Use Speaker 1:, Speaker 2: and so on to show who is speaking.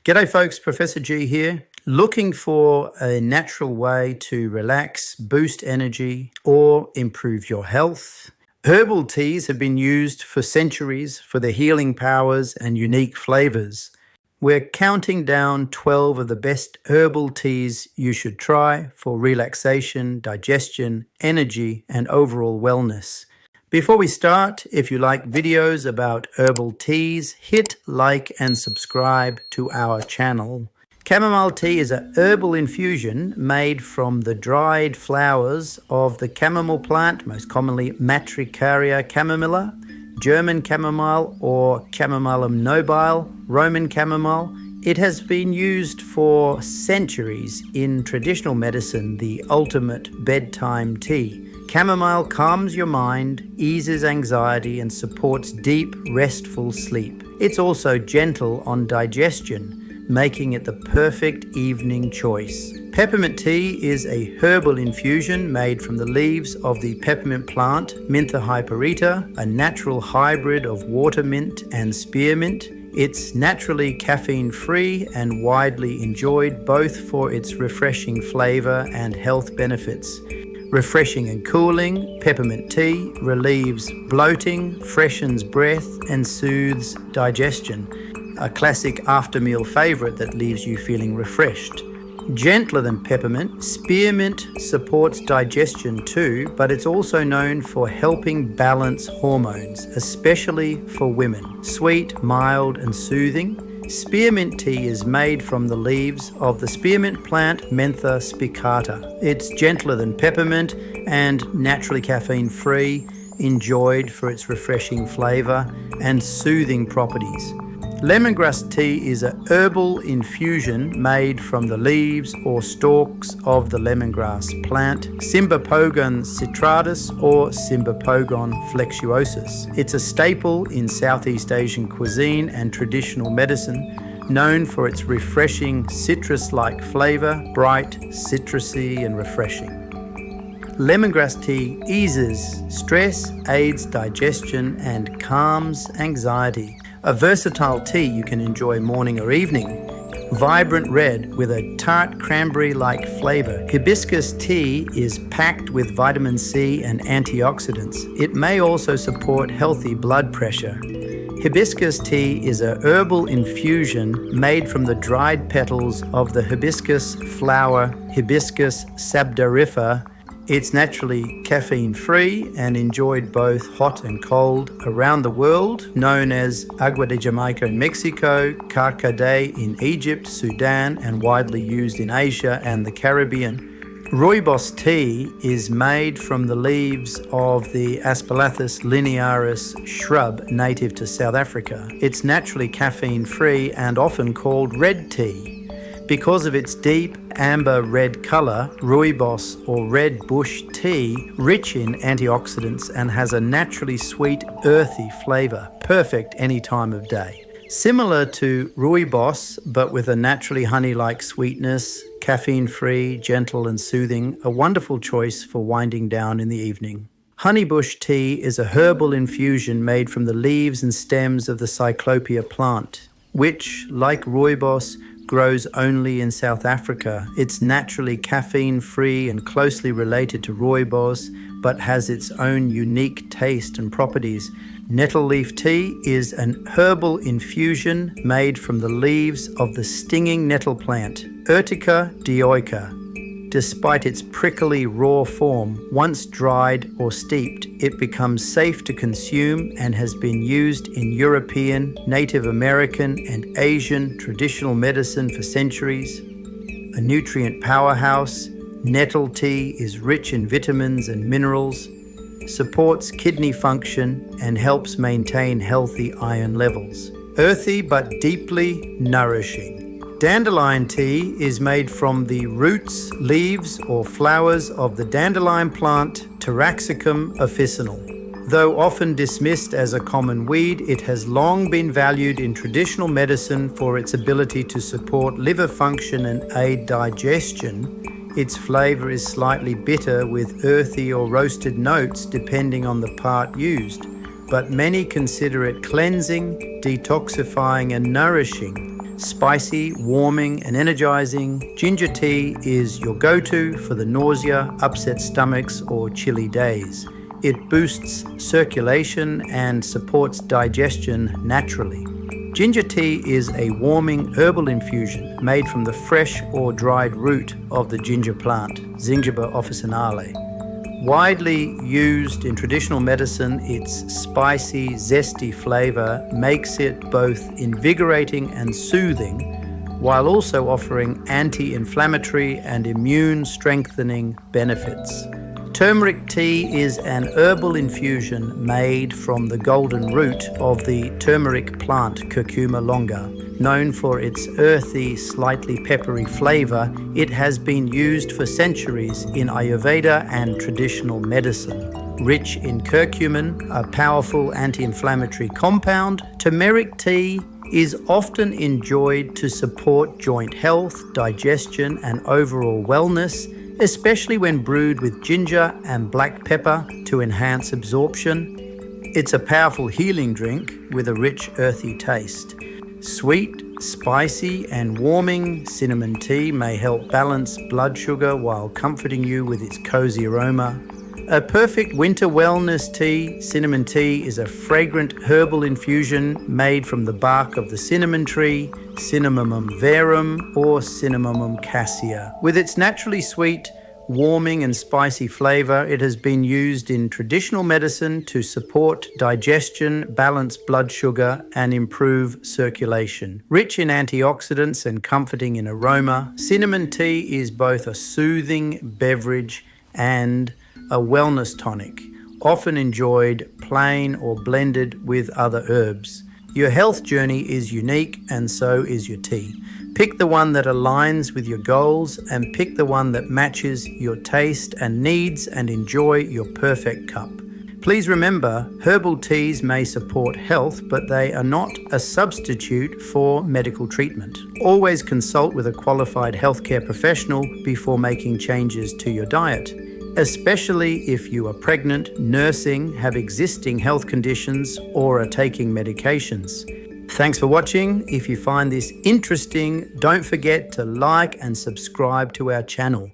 Speaker 1: G'day folks, Professor G here. Looking for a natural way to relax, boost energy, or improve your health? Herbal teas have been used for centuries for their healing powers and unique flavors. We're counting down 12 of the best herbal teas you should try for relaxation, digestion, energy, and overall wellness. Before we start, if you like videos about herbal teas, hit like and subscribe to our channel. Chamomile tea is a herbal infusion made from the dried flowers of the chamomile plant, most commonly Matricaria chamomilla, German chamomile or Chamomilum nobile, Roman chamomile. It has been used for centuries in traditional medicine, the ultimate bedtime tea. Chamomile calms your mind, eases anxiety, and supports deep, restful sleep. It's also gentle on digestion, making it the perfect evening choice. Peppermint tea is a herbal infusion made from the leaves of the peppermint plant, Mentha hyperrheta, a natural hybrid of watermint and spearmint. It's naturally caffeine-free and widely enjoyed both for its refreshing flavor and health benefits. Refreshing and cooling, peppermint tea relieves bloating, freshens breath, and soothes digestion. A classic after-meal favorite that leaves you feeling refreshed. Gentler than peppermint, spearmint supports digestion too, but it's also known for helping balance hormones, especially for women. Sweet, mild, and soothing. Spearmint tea is made from the leaves of the spearmint plant Mentha spicata. It's gentler than peppermint and naturally caffeine-free, enjoyed for its refreshing flavor and soothing properties. Lemongrass tea is a herbal infusion made from the leaves or stalks of the lemongrass plant, Cymbopogon citratus or Cymbopogon flexuosus. It's a staple in Southeast Asian cuisine and traditional medicine, known for its refreshing citrus-like flavor, bright, citrusy, and refreshing. Lemongrass tea eases stress, aids digestion, and calms anxiety. A versatile tea you can enjoy morning or evening. Vibrant red with a tart cranberry-like flavor. Hibiscus tea is packed with vitamin C and antioxidants. It may also support healthy blood pressure. Hibiscus tea is a herbal infusion made from the dried petals of the hibiscus flower, Hibiscus sabdarifera. It's naturally caffeine-free and enjoyed both hot and cold around the world, known as agua de Jamaica in Mexico, carcade in Egypt, Sudan, and widely used in Asia and the Caribbean. Roiboos tea is made from the leaves of the Aspalathus linearis shrub native to South Africa. It's naturally caffeine-free and often called red tea. Because of its deep amber red color, Roiboos or red bush tea, rich in antioxidants and has a naturally sweet, earthy flavor, perfect any time of day. Similar to Roiboos, but with a naturally honey-like sweetness, caffeine-free, gentle and soothing, a wonderful choice for winding down in the evening. Honeybush tea is a herbal infusion made from the leaves and stems of the Cyclopea plant, which, like Roiboos, grows only in South Africa. It's naturally caffeine-free and closely related to Roiboos, but has its own unique taste and properties. Nettle Leaf Tea is an herbal infusion made from the leaves of the stinging nettle plant, Urtica dioica. Despite its prickly raw form, once dried or steeped, it becomes safe to consume and has been used in European, Native American, and Asian traditional medicine for centuries. A nutrient powerhouse, nettle tea is rich in vitamins and minerals, supports kidney function, and helps maintain healthy iron levels. Earthy but deeply nourishing. Dandelion tea is made from the roots, leaves, or flowers of the dandelion plant Taraxacum officinal. Though often dismissed as a common weed, it has long been valued in traditional medicine for its ability to support liver function and aid digestion. Its flavor is slightly bitter with earthy or roasted notes depending on the part used, but many consider it cleansing, detoxifying, and nourishing. Spicy, warming, and energizing, ginger tea is your go-to for the nausea, upset stomachs, or chilly days. It boosts circulation and supports digestion naturally. Ginger tea is a warming herbal infusion made from the fresh or dried root of the ginger plant, Zingiber officinale. Widely used in traditional medicine, its spicy, zesty flavor makes it both invigorating and soothing, while also offering anti-inflammatory and immune-strengthening benefits. Turmeric tea is an herbal infusion made from the golden root of the turmeric plant Curcuma longa. Known for its earthy, slightly peppery flavor, it has been used for centuries in Ayurveda and traditional medicine. Rich in curcumin, a powerful anti-inflammatory compound, turmeric tea is often enjoyed to support joint health, digestion, and overall wellness, especially when brewed with ginger and black pepper to enhance absorption. It's a powerful healing drink with a rich, earthy taste. Sweet, spicy, and warming cinnamon tea may help balance blood sugar while comforting you with its cozy aroma. A perfect winter wellness tea, cinnamon tea is a fragrant herbal infusion made from the bark of the cinnamon tree, Cinnamomum verum or Cinnamomum cassia. With its naturally sweet, warming and spicy flavor, it has been used in traditional medicine to support digestion, balance blood sugar, and improve circulation. Rich in antioxidants and comforting in aroma, cinnamon tea is both a soothing beverage and a wellness tonic, often enjoyed plain or blended with other herbs. Your health journey is unique, and so is your tea. Pick the one that aligns with your goals and pick the one that matches your taste and needs, and enjoy your perfect cup. Please remember, herbal teas may support health, but they are not a substitute for medical treatment. Always consult with a qualified healthcare professional before making changes to your diet, especially if you are pregnant, nursing, have existing health conditions, or are taking medications. Thanks for watching. If you find this interesting, don't forget to like and subscribe to our channel.